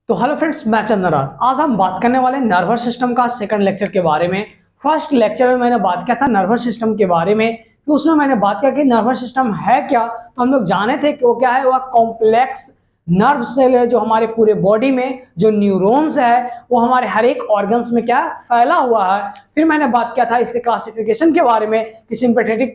तो hello friends, मैं चंद्रराज। आज हम बात करने वाले नर्वस सिस्टम का सेकंड लेक्चर के बारे में। फर्स्ट लेक्चर में मैंने बात किया था नर्वस सिस्टम के बारे में, तो उसमें मैंने बात किया कि नर्वस सिस्टम है क्या। तो हम लोग जाने थे कि वो क्या है, वह कॉम्प्लेक्स नर्व सेल है जो हमारे पूरे बॉडी में जो न्यूरॉन्स है वो हमारे हर एक ऑर्गन्स में क्या फैला हुआ है। फिर मैंने बात किया था इसके क्लासिफिकेशन के बारे में कि sympathetic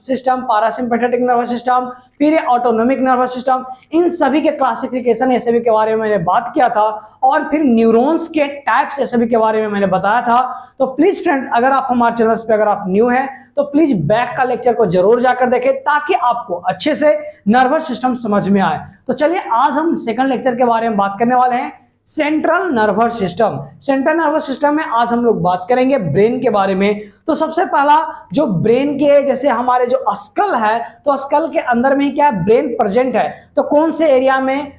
system, parasympathetic nervous system, फिर ऑटोनोमिक नर्वस सिस्टम, इन सभी के क्लासिफिकेशन ये सभी के बारे में मैंने बात किया था। और फिर न्यूरॉन्स के टाइप्स ये सभी के बारे में मैंने बताया था। तो प्लीज फ्रेंड्स, अगर आप हमारे चैनल पे अगर आप न्यू हैं तो प्लीज बैक का लेक्चर को जरूर जाकर देखें ताकि आपको अच्छे से नर्वस सिस्टम समझ में आए। तो चलिए आज हम सेकंड लेक्चर के बारे में बात करने वाले हैं, central nervous system. Central nervous system में आज हम लोग बात करेंगे ब्रेन के बारे में। तो सबसे पहला जो ब्रेन के जैसे हमारे जो स्कल है, तो स्कल के अंदर में क्या ब्रेन प्रेजेंट है, तो कौन से एरिया में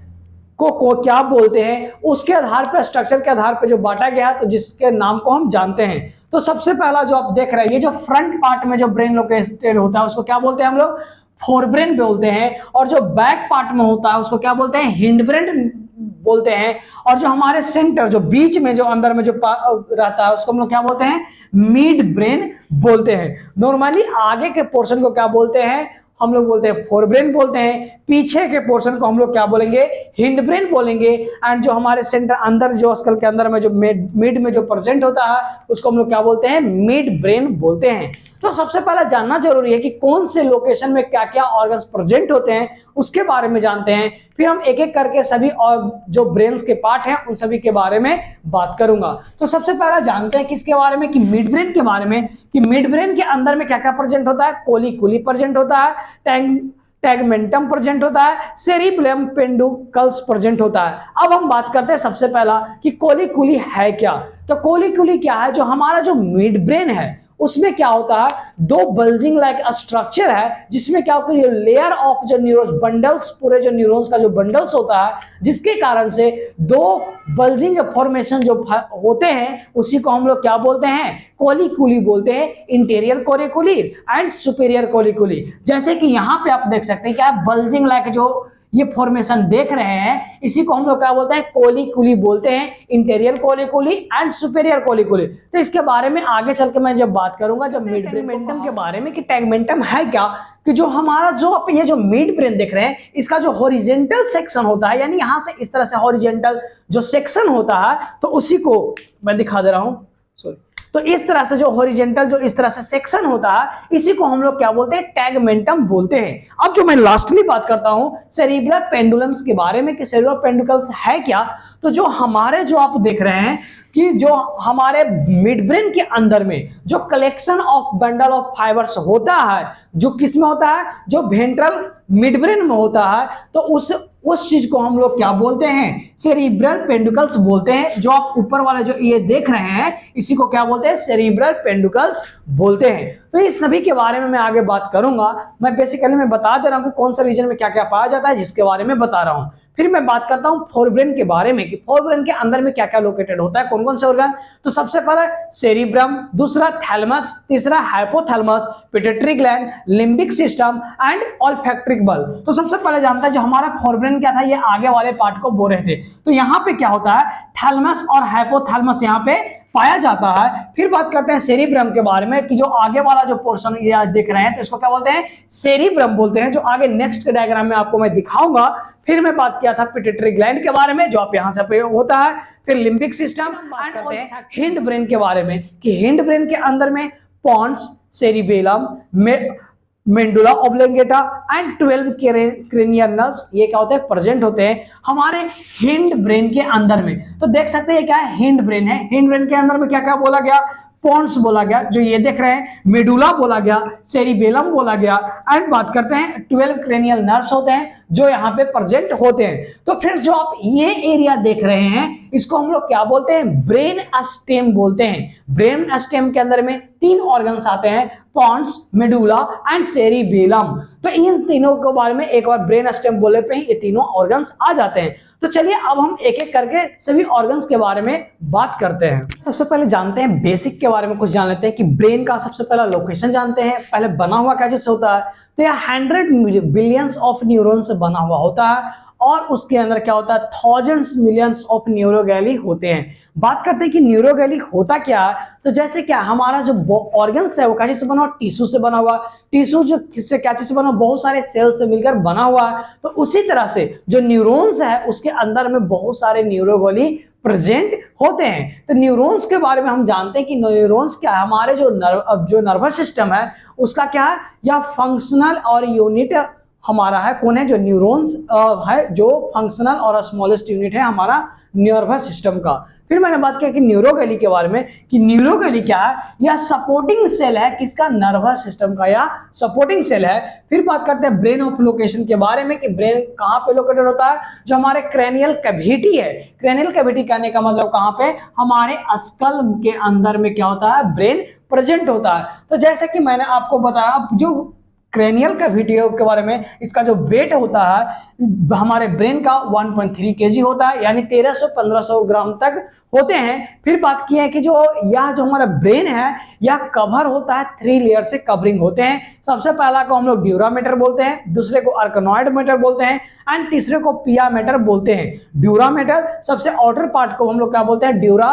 को क्या बोलते हैं, उसके आधार पर स्ट्रक्चर के आधार पर जो बांटा गया है, तो जिसके नाम को हम जानते हैं। तो सबसे पहला जो आप देख रहे हैं, ये जो फ्रंट पार्ट में जो ब्रेन लोकेटेड होता है उसको क्या बोलते हैं हम लोग, फोरब्रेन बोलते हैं। और जो बैक पार्ट में होता है उसको क्या बोलते हैं, हिंडब्रेन बोलते हैं। और जो हमारे सेंटर जो बीच में जो अंदर में जो रहता है उसको हम लोग क्या बोलते हैं, मिड ब्रेन बोलते हैं। नॉर्मली आगे के पोर्शन को क्या बोलते हैं, हम लोग बोलते हैं फोरब्रेन बोलते हैं। पीछे के पोर्शन को हम लोग क्या बोलेंगे, हिंडब्रेन बोलेंगे। एंड जो हमारे सेंटर अंदर जो स्कल के अंदर में जो मिड में जो प्रेजेंट होता है उसको हम लोग क्या बोलते हैं, मिड ब्रेन बोलते हैं। तो सबसे पहला जानना जरूरी है कि कौन से लोकेशन में क्या क्या ऑर्गन्स प्रेजेंट होते हैं, उसके बारे में जानते हैं। फिर हम एक एक करके सभी और जो ब्रेन्स के पार्ट हैं उन सभी के बारे में बात करूंगा। तो सबसे पहला जानते हैं किसके बारे में, कि मिड ब्रेन के बारे में, कि मिड ब्रेन के अंदर में क्या क्या प्रेजेंट होता है। कोलिकुली प्रेजेंट होता है, टैगमेंटम प्रेजेंट होता है, सेरिबेलम पेडुंकल्स प्रेजेंट होता है। अब हम बात करते हैं सबसे पहला कि कोलिकुली है क्या। तो कोलिकुली क्या है, जो हमारा जो मिड ब्रेन है उसमें क्या होता है, दो बल्जिंग लाइक स्ट्रक्चर है जिसमें क्या होता है, लेयर ऑफ जो न्यूरॉन्स बंडल्स, पूरे जो न्यूरॉन्स का जो बंडल्स होता है जिसके कारण से दो बल्जिंग फॉर्मेशन जो होते हैं उसी को हम लोग क्या बोलते हैं, कोलिकुली बोलते हैं। Interior colliculi and superior colliculi. जैसे कि यहाँ पे आप देख सकते हैं क्या बल्जिंग लाइक जो ये फॉर्मेशन देख रहे हैं इसी को हम लोग क्या बोलते हैं, कोलिकुली बोलते हैं। Interior colliculi and superior colliculi. तो इसके बारे में आगे चल के मैं जब बात करूंगा जब मिड टैगमेंटम के बारे में, कि टैगमेंटम है क्या, कि जो हमारा जो आप ये जो मिड ब्रेन देख रहे हैं इसका जो हॉरिजेंटल सेक्शन होता है, यानी यहां से इस तरह से हॉरिजेंटल जो सेक्शन होता है, तो उसी को मैं दिखा दे रहा हूं, सॉरी। तो इस तरह से जो हॉरिजेंटल जो इस तरह से सेक्शन होता है इसी को हम लोग क्या बोलते हैं, टैगमेंटम बोलते हैं। अब जो मैं लास्टली बात करता हूं सेरिब्रल पेंडुलम्स के बारे में, कि सेरिब्रल पेंडुकल्स है क्या। तो जो हमारे जो आप देख रहे हैं कि जो हमारे मिड ब्रेन के अंदर में जो collection of bundle of fibres होता है, जो किस में होता है, जो वेंट्रल मिड ब्रेन में होता है, तो उस चीज को हम लोग क्या बोलते हैं, सेरिब्रल पेंडुकल्स बोलते हैं। जो आप ऊपर वाले जो ये देख रहे हैं इसी को क्या बोलते हैं, सेरिब्रल पेंडुकल्स बोलते हैं। तो इस सभी के बारे में मैं आगे बात करूंगा। मैं बेसिकली मैं बता दे रहा हूं कि कौन सा रीजन में क्या क्या पाया जाता है जिसके बारे में बता रहा हूं। फिर मैं बात करता हूं फोरब्रेन के बारे में, कि फोरब्रेन के अंदर में क्या क्या लोकेटेड होता है, कौन कौन से ऑर्गन। तो सबसे पहला सेरिब्रम, दूसरा थैलेमस, तीसरा hypothalamus, pituitary gland, limbic system and olfactory bulb. तो सबसे पहले जानता है जो हमारा फोरब्रेन क्या था, ये आगे वाले पार्ट को बोल रहे थे। तो यहाँ पे क्या होता है, थैलेमस और हाइपोथैलेमस यहाँ पे पाया जाता है। फिर बात करते हैं सेरिब्रम के बारे में, कि जो आगे वाला जो पोर्शन ये देख रहे हैं तो इसको क्या बोलते हैं, सेरिब्रम बोलते हैं, जो आगे नेक्स्ट के डायग्राम में आपको मैं दिखाऊंगा। फिर मैं बात किया था पिट्यूटरी ग्लैंड के बारे में जो आप यहां से प्रयोग होता है। फिर लिम्बिक सिस्टम। बात करते हैं हिंड ब्रेन के बारे में, कि हिंड ब्रेन के अंदर में pons, cerebellum, medulla oblongata and 12 cranial nerves ये क्या होते हैं, प्रेजेंट होते हैं हमारे हिंड ब्रेन के अंदर में। तो देख सकते हैं क्या है, हिंड ब्रेन है। हिंड ब्रेन के अंदर में क्या क्या बोला गया, पॉन्स बोला गया जो ये देख रहे हैं, मेडुला बोला गया, सेरिबेलम बोला गया, एंड बात करते हैं 12 क्रेनियल नर्व्स होते हैं जो यहाँ पे प्रेजेंट होते हैं। तो फिर जो आप ये एरिया देख रहे हैं इसको हम लोग क्या बोलते हैं, ब्रेन स्टेम बोलते हैं। ब्रेन स्टेम के अंदर में 3 ऑर्गन्स आते हैं, पॉन्स, मेडुला एंड सेरिबेलम। तो इन तीनों के बारे में एक बार ब्रेन स्टेम बोले पे ही ये तीनों ऑर्गन्स आ जाते हैं। तो चलिए अब हम एक एक करके सभी ऑर्गन्स के बारे में बात करते हैं। सबसे पहले जानते हैं बेसिक के बारे में, कुछ जान लेते हैं कि ब्रेन का सबसे पहला लोकेशन जानते हैं। पहले बना हुआ कैसे होता है, तो यह 100 बिलियंस ऑफ न्यूरॉन से बना हुआ होता है। और उसके अंदर क्या होता है, थाउजेंड्स मिलियंस ऑफ न्यूरोगैली होते हैं। बात करते हैं कि न्यूरोगैली होता क्या है, तो जैसे क्या हमारा जो ऑर्गन्स है वो क्या चीज से बना हुआ, टिश्यू से बना हुआ, टिश्यू जो से क्या चीज से बना हुआ, बहुत सारे सेल से मिलकर बना हुआ है। तो उसी तरह से जो न्यूरॉन्स है उसके अंदर में बहुत सारे न्यूरोगैली प्रेजेंट होते हैं। तो न्यूरॉन्स के बारे में हम जानते हैं कि न्यूरॉन्स क्या है, हमारे जो नर्वस सिस्टम है उसका क्या है, या फंक्शनल और यूनिट हमारा है, कौन है, जो न्यूरॉन्स है, जो फंक्शनल और स्मॉलेस्ट यूनिट है हमारा नर्वस सिस्टम का। फिर मैंने बात किया कि न्यूरोगैली के बारे में, कि न्यूरोगैली क्या है, या सपोर्टिंग सेल है किसका, नर्वस सिस्टम का, या सपोर्टिंग सेल है। फिर बात करते हैं ब्रेन ऑफ लोकेशन के बारे में, कि ब्रेन कहां पे लोकेटेड होता है, जो हमारे क्रेनियल कैविटी है। क्रेनियल कैविटी कहने का मतलब कहां पे, हमारे स्कल के अंदर में क्या होता है, ब्रेन प्रेजेंट होता है। तो जैसे कि मैंने आपको बताया, जो क्रेनियल कैविटी के बारे में, इसका जो वेट होता है हमारे ब्रेन का 1.3 kg होता है, यानी 1300-1500 ग्राम तक होते हैं। फिर बात की है कि जो हमारा ब्रेन है यह कवर होता है 3 लेयर से कवरिंग होते हैं। सबसे पहला को हम लोग ड्यूरा मैटर बोलते हैं, दूसरे को आर्कनॉइड मैटर बोलते हैं, एंड तीसरे को पिया मैटर बोलते हैं। ड्यूरा मैटर सबसे आउटर पार्ट को हम लोग क्या बोलते हैं, ड्यूरा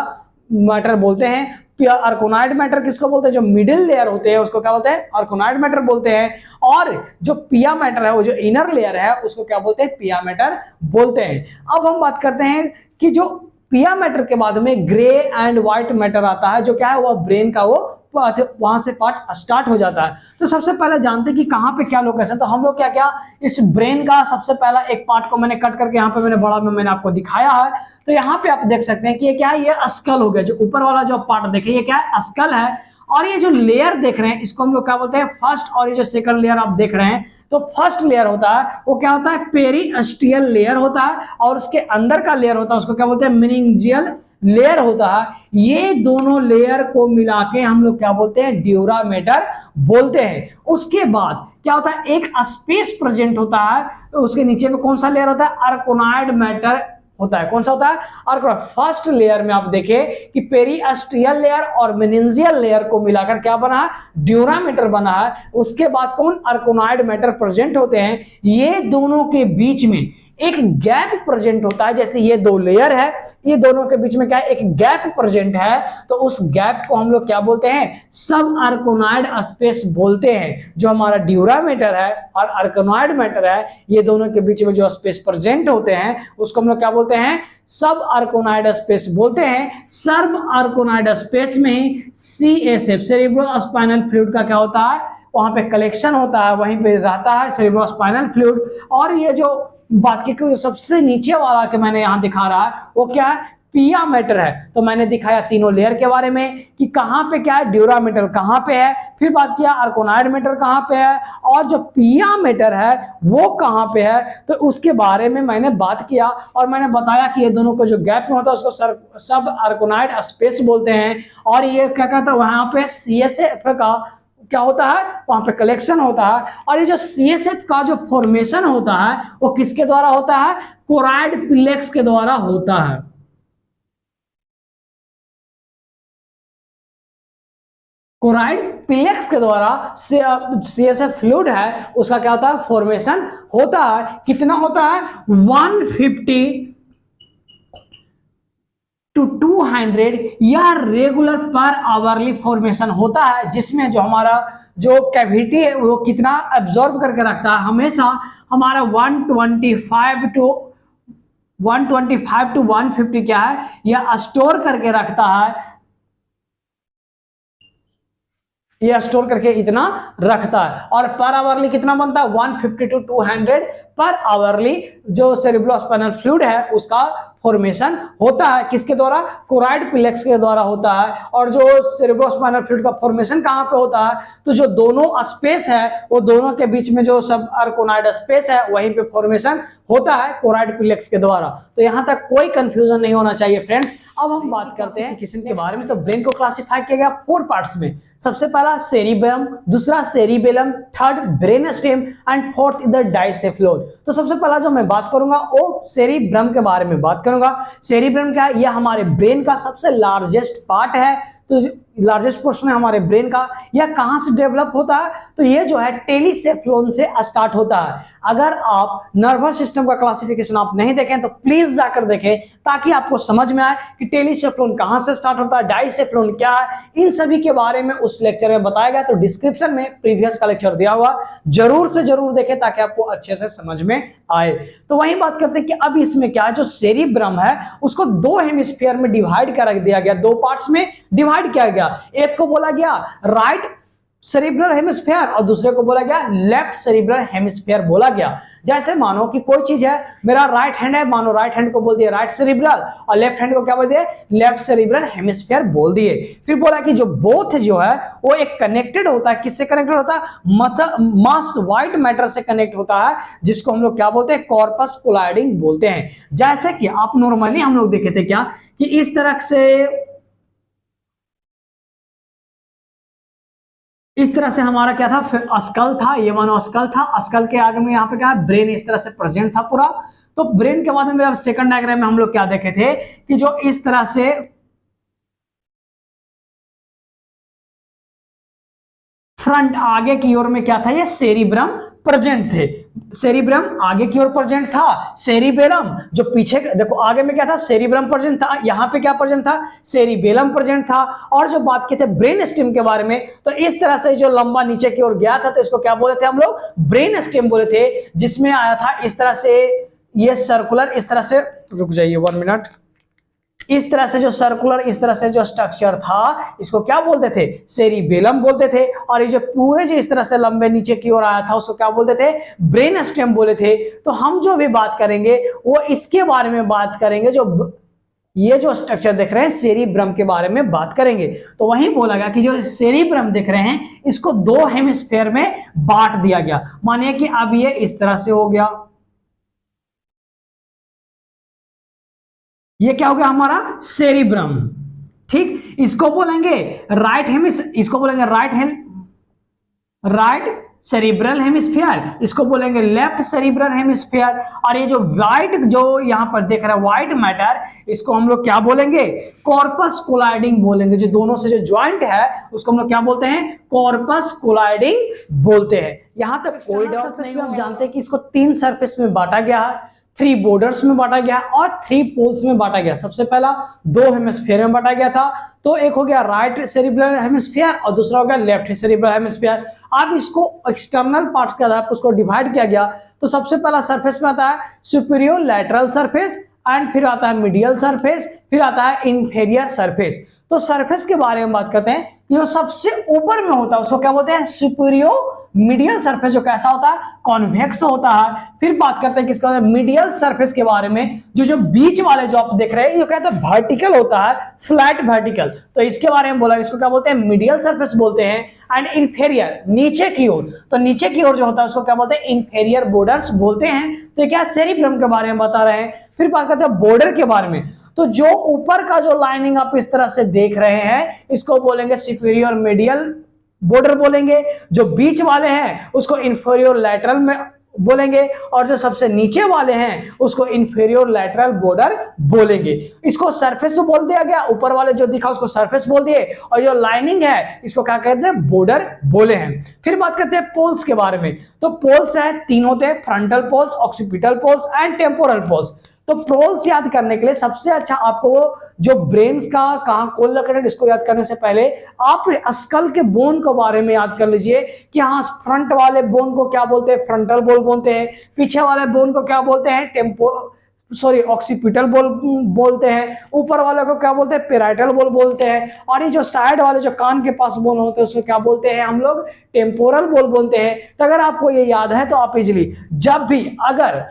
मैटर बोलते हैं। आर्कोनाइड मैटर किसको बोलते हैं, जो मिडिल लेयर होते हैं उसको क्या बोलते हैं, आर्कोनाइड मैटर बोलते हैं। और जो पिया मैटर है, वो जो इनर लेयर है उसको क्या बोलते हैं, पिया मैटर बोलते हैं। अब हम बात करते हैं कि जो पिया मैटर के बाद में ग्रे एंड व्हाइट मैटर आता है, जो क्या है, वो ब्रेन का वो वहां से पार्ट स्टार्ट हो जाता है। तो सबसे पहले जानते हैं कि कहां पे क्या लोकेशन। तो हम लोग क्या क्या इस ब्रेन का सबसे पहला एक पार्ट को मैंने कट करके यहाँ पे मैंने आपको दिखाया है। तो यहाँ पे आप देख सकते हैं कि ये क्या है, ये स्कल हो गया। जो ऊपर वाला जो पार्ट देखे ये क्या है, स्कल है। और ये जो लेयर देख रहे हैं इसको हम लोग क्या बोलते हैं, फर्स्ट। और ये जो सेकंड लेयर आप देख रहे हैं, तो फर्स्ट लेयर होता है वो क्या होता है, पेरिस्टियल लेयर होता है। और उसके अंदर का लेयर होता है उसको क्या बोलते हैं, मेनिंजियल लेयर होता है। ये दोनों लेयर को मिला के हम लोग क्या बोलते हैं, ड्यूरा मैटर बोलते हैं। उसके बाद क्या होता है, एक स्पेस प्रेजेंट होता है, तो उसके नीचे में कौन सा लेयर होता है, आर्कोनाइड मैटर होता है। कौन सा होता है, आर्कोनाइड। फर्स्ट लेयर में आप देखें कि पेरिस्टियल लेयर और मेनिंजियल लेयर को मिलाकर क्या बना है, ड्यूरा मैटर बना है। उसके बाद कौन, आर्कोनाइड मैटर प्रेजेंट होते हैं। ये दोनों के बीच में एक गैप प्रेजेंट होता है। जैसे ये दो लेयर है, ये दोनों के बीच में क्या है, एक गैप प्रेजेंट है। तो उस गैप को हम लोग क्या बोलते हैं, सब आर्कोनाइड स्पेस बोलते हैं। जो हमारा ड्यूरा मैटर है और आर्कोनाइड मैटर है, ये दोनों के बीच में जो स्पेस प्रेजेंट होते हैं उसको हम लोग क्या बोलते हैं, सब आर्कोनाइड स्पेस बोलते हैं। सब आर्कोनाइड स्पेस में ही CSF, सेरेब्रोस्पाइनल फ्लूइड का क्या होता है, वहां पे कलेक्शन होता है, वहीं पे रहता है सेरेब्रोस्पाइनल फ्लूइड। और ये जो बात की सबसे नीचे वाला के मैंने यहां दिखा रहा है वो क्या है, पिया मैटर है। तो मैंने दिखाया तीनों लेयर के बारे में कि कहां पे क्या है, ड्यूरा मैटर कहां पे है। फिर बात किया आर्कोनाइड मैटर कहां पे है, और जो पिया मैटर है वो कहां पे है। तो उसके बारे में मैंने बात किया और मैंने बताया कि ये दोनों को जो गैप में होता है उसको सब आर्कोनाइड स्पेस बोलते हैं। और ये क्या कहता है, वहां पे CSF का क्या होता है, वहां पे कलेक्शन होता है। और ये जो CSF का जो फॉर्मेशन होता है वो किसके द्वारा होता है, कोराइड प्लेक्स के द्वारा होता है। कोराइड प्लेक्स के द्वारा CSF फ्लूइड है उसका क्या होता है, फॉर्मेशन होता है। कितना होता है, 150 to 200 यह रेगुलर पर आवरली फॉर्मेशन होता है। जिसमें जो हमारा जो कैविटी है वो कितना एब्जॉर्ब करके रखता है, हमेशा हमारा 125 to 150 क्या है, यह स्टोर करके रखता है। ये स्टोर करके इतना रखता है। और पर आवरली कितना बनता है, 150 to 200 पर आवरली जो सेरेब्रोस्पाइनल फ्लूइड है उसका फॉर्मेशन होता है। किसके द्वारा, कोराइड प्लेक्स के द्वारा होता है। और जो सेरेब्रोस्पाइनल फ्लूइड का फॉर्मेशन कहां पे होता है, तो जो दोनों स्पेस है वो दोनों के बीच में जो सब आर्कोनाइड स्पेस है वहीं पे फॉर्मेशन होता है कोराइड प्लेक्स के द्वारा। तो यहां तक कोई कंफ्यूजन नहीं होना चाहिए फ्रेंड्स। अब हम बात करते हैं क्लासिफिकेशन के बारे में। तो ब्रेन को क्लासिफाई किया गया 4 पार्ट्स में। सबसे पहला सेरिबेलम, दूसरा cerebellum, third brain stem and fourth इधर डाइसेफ्लोइड। तो सबसे पहला जो मैं बात करूंगा वो सेरिब्रम के बारे में बात करूंगा। सेरिब्रम क्या है, यह हमारे ब्रेन का सबसे लार्जेस्ट पार्ट है। तो लार्जेस्ट पोर्शन है हमारे ब्रेन का, यह कहां से डेवलप होता है, तो ये जो है टेलीसेफ्लोन से स्टार्ट होता है। अगर आप नर्वस सिस्टम का क्लासिफिकेशन आप नहीं देखें तो प्लीज जाकर देखें, ताकि आपको समझ में आए कि टेलीसेफ्लोन कहां से स्टार्ट होता है, डाइसेफ्लोन क्या है, इन सभी के बारे में उस लेक्चर में बताया गया। तो डिस्क्रिप्शन में प्रीवियस का लेक्चर दिया हुआ, जरूर से जरूर देखें ताकि आपको अच्छे से समझ में आए। तो वही बात करते हैं कि अब इसमें क्या है, जो सेरिब्रम है उसको दो हेमिस्फीयर में डिवाइड कर दिया गया, दो पार्ट्स में डिवाइड किया गया। एक को बोला गया राइट सेरिब्रल हेमिस्फीयर और दूसरे को बोला गया लेफ्ट सेरिब्रल हेमिस्फीयर बोला गया। जैसे मानो कि कोई चीज है, मेरा राइट हैंड है, मानो राइट हैंड को बोल दिए राइट सेरिब्रल और लेफ्ट हैंड को क्या बोल दिए, लेफ्ट सेरिब्रल हेमिस्फीयर बोल दिए। फिर बोला कि जो बोथ जो है वो एक कनेक्टेड होता है, किससे कनेक्टेड होता है, मास व्हाइट मैटर से कनेक्ट होता है, जिसको हम लोग क्या बोलते हैं, कॉर्पस कोलाइडिंग बोलते हैं। जैसे कि आप नॉर्मली हम लोग देखे थे क्या कि इस तरह से हमारा क्या था, स्कल था, ये मानो स्कल था, स्कल के आगे में यहाँ पे क्या है, ब्रेन इस तरह से प्रेजेंट था पूरा। तो ब्रेन के बाद में अब सेकंड डायग्राम में हम लोग क्या देखे थे कि जो इस तरह से फ्रंट आगे की ओर में क्या था, ये सेरिब्रम प्रेजेंट थे, सेरिब्रम आगे की ओर प्रेजेंट था, सेरिबेलम जो पीछे, देखो आगे में क्या था, सेरिब्रम प्रेजेंट था, यहाँ पे क्या प्रेजेंट था, सेरिबेलम प्रेजेंट था। और जो बात की थे ब्रेन स्टेम के बारे में, तो इस तरह से जो लंबा नीचे की ओर गया था तो इसको क्या बोले थे हम लोग, ब्रेन स्टेम बोले थे, जिसमें आया था इस तरह से ये सर्कुलर, इस तरह से, रुक जाइए 1 मिनट, इस तरह से जो सर्कुलर इस तरह से जो स्ट्रक्चर था इसको क्या बोलते थे, सेरिबेलम बोलते थे। और ये जो पूरे जो इस तरह से लंबे नीचे की ओर आया था उसको क्या बोलते थे, ब्रेन स्टेम बोले थे। तो हम जो भी बात करेंगे वो इसके बारे में बात करेंगे, जो ये जो स्ट्रक्चर देख रहे हैं सेरिब्रम के बारे में बात करेंगे। तो वही बोला गया कि जो सेरिब्रम देख रहे हैं इसको दो हेमिस्फीयर में बांट दिया गया। मानिए कि अब ये इस तरह से हो गया, ये क्या हो गया हमारा सेरिब्रम, ठीक। इसको बोलेंगे इसको बोलेंगे राइट सेरिब्रल हेमिस्फीयर, इसको बोलेंगे लेफ्ट सेरिब्रल हेमिस्फीयर। और ये जो व्हाइट जो यहां पर देख रहा है व्हाइट मैटर, इसको हम लोग क्या बोलेंगे, कॉर्पस कोलाइडिंग बोलेंगे। जो दोनों से जो ज्वाइंट है उसको हम लोग क्या बोलते हैं, कॉर्पस कोलाइडिंग बोलते हैं। यहां तक कोई डाउट नहीं, हम जानते हैं कि इसको 3 सरफेस में बांटा गया है, 3 बॉर्डर्स में बांटा गया और 3 पोल्स में बांटा गया। सबसे पहला 2 हेमिस्फीयर में बांटा गया था, तो एक हो गया राइट सेरिब्रल हेमिस्फीयर और दूसरा हो गया लेफ्ट सेरिब्रल हेमिस्फीयर। अब इसको एक्सटर्नल पार्ट के आधार पर उसको डिवाइड किया गया। तो सबसे पहला सरफेस में आता है सुपीरियर लैटरल सरफेस एंड फिर आता है मीडियल सरफेस, फिर आता है इंफीरियर सरफेस। तो सरफेस के बारे में बात करते हैं, जो सबसे ऊपर में होता है उसको क्या बोलते हैं, सुपीरियर मीडियल सरफेस, जो कैसा होता है, कॉन्वेक्स होता है। फिर बात करते हैं किसका, मीडियल सरफेस के बारे में, जो बीच वाले जो आप देख रहे हैं ये कहते हैं वर्टिकल होता है, फ्लैट वर्टिकल। तो इसके बारे में बोला, इसको क्या बोलते हैं, मीडियल सरफेस बोलते हैं। एंड इंफीरियर नीचे की ओर, तो नीचे की ओर जो होता है उसको क्या बोलते हैं, इंफीरियर बॉर्डर्स बोलते हैं। तो क्या सेरिब्रम के बारे में बता रहे हैं। फिर बात करते हैं बॉर्डर के बारे में, तो जो ऊपर का जो लाइनिंग आप इस तरह से देख रहे हैं इसको बोलेंगे सुपीरियर मीडियल बॉर्डर बोलेंगे, जो बीच वाले हैं उसको इंफीरियर लैटरल में बोलेंगे, और जो सबसे नीचे वाले हैं उसको इंफीरियर लैटरल बॉर्डर बोलेंगे। इसको सरफेस तो बोल दिया गया, ऊपर वाले जो दिखा उसको सरफेस बोल दिए, और जो लाइनिंग है इसको क्या कहते हैं, बॉर्डर बोले हैं। फिर बात करते हैं पोल्स के बारे में, तो पोल्स है 3 होते हैं, frontal poles, occipital poles and temporal poles. तो पोल्स याद करने के लिए सबसे अच्छा आपको जो ब्रेन्स का कहां कौन लोकेटेड, इसको याद करने से पहले आप स्कल के बोन के बारे में याद कर लीजिए कि हाँ फ्रंट वाले बोन को क्या बोलते हैं, फ्रंटल बोन बोलते हैं, पीछे वाले बोन को क्या बोलते हैं, ऑक्सीपिटल बोलते हैं, ऊपर वाले को क्या बोलते हैं, पेराइटल बोल बोलते हैं, और ये जो साइड वाले जो कान के पास बोन होते हैं उसको क्या बोलते हैं हम लोग, टेम्पोरल बोल बोलते हैं। तो अगर आपको ये याद है तो आप इजिली जब भी अगर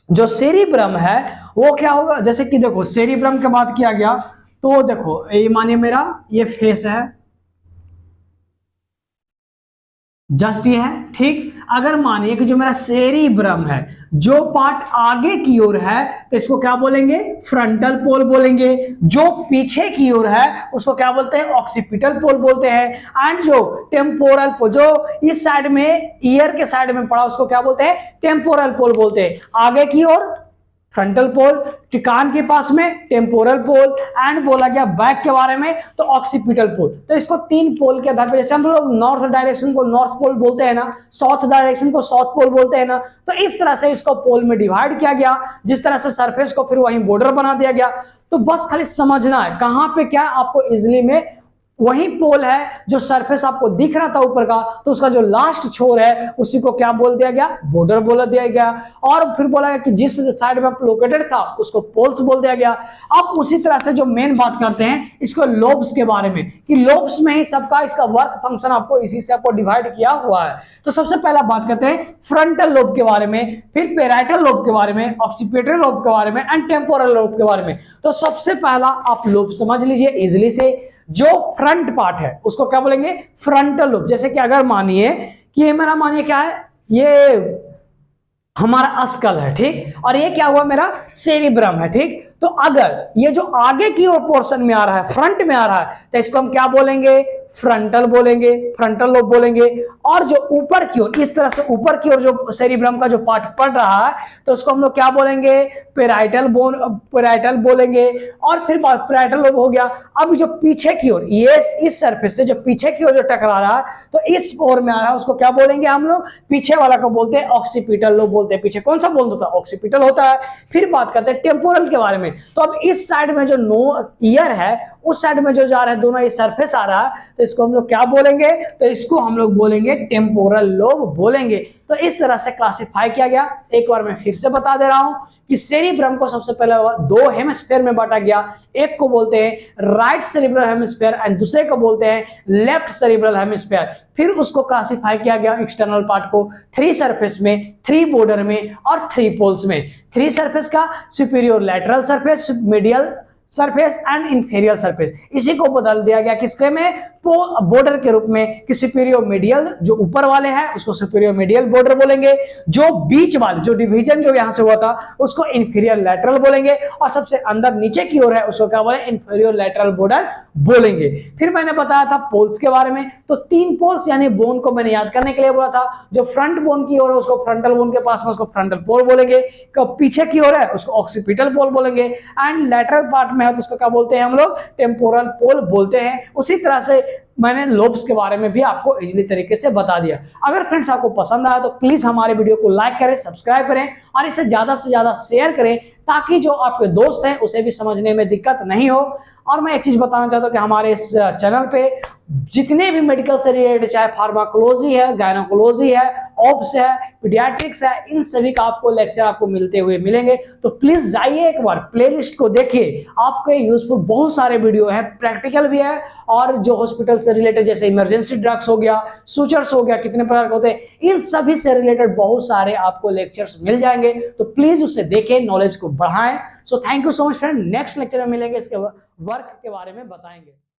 जो सेरिब्रम है वो क्या होगा, जैसे कि देखो सेरिब्रम की बात किया गया तो देखो ये मानिए मेरा ये फेस है, जस्ट ये है, ठीक। अगर मानिए कि जो मेरा सेरिब्रम है जो पार्ट आगे की ओर है तो इसको क्या बोलेंगे, फ्रंटल पोल बोलेंगे। जो पीछे की ओर है उसको क्या बोलते हैं, ऑक्सीपिटल पोल बोलते हैं। एंड जो टेम्पोरल पोल जो इस साइड में ईयर के साइड में पड़ा उसको क्या बोलते हैं, टेम्पोरल पोल बोलते हैं। आगे की ओर फ्रंटल पोल, कान के पास में टेम्पोरल पोल, एंड बोला गया बैक के बारे में तो ऑक्सीपिटल पोल। तो इसको तीन पोल के आधार पर, जैसे हम लोग नॉर्थ डायरेक्शन को नॉर्थ पोल बोलते हैं ना, साउथ डायरेक्शन को साउथ पोल बोलते हैं ना, तो इस तरह से इसको पोल में डिवाइड किया गया, जिस तरह से सरफेस को फिर वहीं बॉर्डर बना दिया गया। तो बस खाली समझना है कहां पे क्या आपको इजिली में वही पोल है जो सरफेस आपको दिख रहा था ऊपर का, तो उसका जो लास्ट छोर है उसी को क्या बोल दिया गया, बॉर्डर बोल दिया गया। और फिर बोला गया कि जिस साइड में लोकेटेड था उसको पोल्स बोल दिया गया। अब उसी तरह से जो मेन बात करते हैं इसको लोब्स के बारे में, कि लोब्स में ही सबका इसका वर्क फंक्शन आपको इसी से आपको डिवाइड किया हुआ है। तो सबसे पहला बात करते हैं फ्रंटल लोब के बारे में, फिर पेराइटल लोब के बारे में, ऑक्सीपिटल लोब के बारे में, एंड टेम्पोरल लोब के बारे में। तो सबसे पहला आप लोब समझ लीजिए इजिली से, जो फ्रंट पार्ट है उसको क्या बोलेंगे, फ्रंटल लोब। जैसे कि अगर मानिए कि ये मेरा, मानिए क्या है, ये हमारा अस्कल है, ठीक, और ये क्या हुआ मेरा सेरिब्रम है, ठीक। तो अगर ये जो आगे की ओर पोर्शन में आ रहा है, फ्रंट में आ रहा है, तो इसको हम क्या बोलेंगे, फ्रंटल बोलेंगे, फ्रंटल लोब बोलेंगे। और जो ऊपर की ओर, इस तरह से ऊपर की ओर जो सेरिब्रम का जो पार्ट पड़ रहा है, तो उसको हम लोग क्या बोलेंगे, पेराइटल बोलेंगे। और फिर पेराइटल लोब हो गया। अब जो पीछे की ओर, ये इस सरफेस से जो पीछे की ओर जो टकरा रहा है, तो इस ओर में आ रहा है, उसको क्या बोलेंगे हम लोग, पीछे वाला को बोलते हैं ऑक्सीपिटल लोब बोलते हैं। पीछे कौन सा बोल होता है, ऑक्सीपिटल होता है। फिर बात करते हैं टेम्पोरल के बारे में। तो अब इस साइड में जो ईयर है, उस साइड में जो जा रहा है दोनों, ये सरफेस आ रहा है, तो इसको हम लोग क्या बोलेंगे, तो इसको हम लोग बोलेंगे टेम्पोरल लोब बोलेंगे। तो इस तरह से क्लासिफाई किया गया। एक बार मैं फिर से बता दे रहा हूं कि सेरिब्रम को सबसे पहले दो हेमिस्फीयर में बांटा गया। एक को बोलते हैं राइट सेरिब्रल हेमिस्फीयर एंड दूसरे को बोलते हैं लेफ्ट सेरिब्रल हेमिस्फीयर। फिर उसको क्लासिफाई किया गया एक्सटर्नल पार्ट को 3 सरफेस में, 3 बॉर्डर में और 3 पोल्स में। 3 सरफेस का superior lateral surface, medial surface and inferior surface. इसी को बदल दिया गया किसके में, बॉर्डर के रूप में, कि सुपीरियर मीडियल जो ऊपर वाले हैं उसको सुपीरियर मीडियल बॉर्डर बोलेंगे, जो बीच वाले जो डिवीजन जो यहां से हुआ था उसको इंफीरियर लैटरल बोलेंगे, और सबसे अंदर नीचे की ओर है उसको क्या बोले, इंफीरियर लैटरल बॉर्डर बोलेंगे। फिर मैंने बताया था पोल्स के बारे में। तो 3 पोल्स यानी बोन को मैंने याद करने के लिए बोला था, जो फ्रंट बोन की ओर है उसको फ्रंटल बोन के पास में उसको फ्रंटल पोल बोलेंगे, पीछे की ओर है उसको ऑक्सीपिटल पोल बोलेंगे, एंड लैटरल पार्ट में है तो उसको क्या बोलते हैं हम लोग, टेम्पोरल पोल बोलते हैं। उसी तरह से मैंने लोब्स के बारे में भी आपको इजीली तरीके से बता दिया। अगर फ्रेंड्स आपको पसंद आया तो प्लीज हमारे वीडियो को लाइक करें, सब्सक्राइब करें और इसे ज्यादा से ज्यादा शेयर करें, ताकि जो आपके दोस्त हैं उसे भी समझने में दिक्कत नहीं हो। और मैं एक चीज बताना चाहता हूं कि हमारे इस चैनल पे जितने भी मेडिकल से रिलेटेड, चाहे फार्माकोलॉजी है, गायनोकोलॉजी है, ऑप्स है, पीडियाट्रिक्स है, इन सभी का आपको लेक्चर आपको मिलते हुए मिलेंगे। तो प्लीज जाइए एक बार प्लेलिस्ट को देखिए, आपके यूजफुल बहुत सारे वीडियो है, प्रैक्टिकल भी है, और जो हॉस्पिटल से रिलेटेड जैसे इमरजेंसी ड्रग्स हो गया, सूचर्स हो गया, कितने प्रकार के होते हैं, इन सभी से रिलेटेड बहुत सारे आपको लेक्चर्स मिल जाएंगे। तो प्लीज उसे देखें, नॉलेज को बढ़ाएं। So thank you so much friend, next lecture में मिलेंगे, इसके वर्क के बारे में बताएंगे।